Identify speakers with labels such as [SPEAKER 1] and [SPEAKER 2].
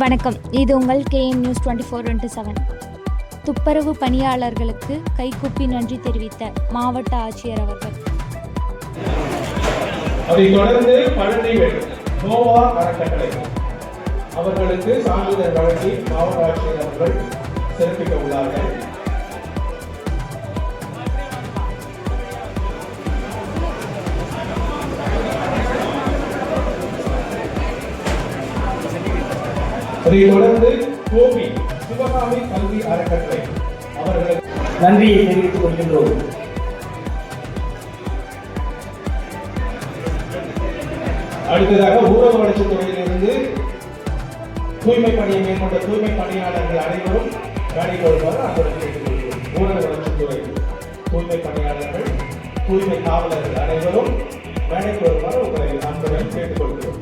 [SPEAKER 1] வணக்கம். இது உங்கள் KM நியூஸ் 24/7. துப்புரவு பணியாளர்களுக்கு கைகூப்பி நன்றி தெரிவித்த மாவட்ட ஆட்சியர் அவர்கள்.
[SPEAKER 2] அதைத் தொடர்ந்து பழனி நோவா அறக்கட்டளை அவர்களுக்கு சான்றிதழ் வழங்கி மாவட்ட ஆட்சியர் அவர்கள் சிறப்பிக்க உள்ளார்கள். அதைத் தொடர்ந்து கோபி சிவகாமி கல்வி அறக்கட்டளை அவர்களுக்கு
[SPEAKER 3] நன்றியை தெரிவித்துக் கொள்கின்றோம்.
[SPEAKER 2] அடுத்ததாக ஊரக வளர்ச்சித் துறையிலிருந்து தூய்மை பணியை மேற்கொண்ட தூய்மை பணியாளர்கள் அனைவரும் வேலைக்கு வருவார். அன்புடன் கேட்டுக்கொள்கிறோம். ஊரக வளர்ச்சித் துறை தூய்மை பணியாளர்கள், தூய்மை காவலர்கள் அனைவரும் வேலைக்கு வருவார். உங்களை அன்புடன் கேட்டுக்கொள்கிறோம்.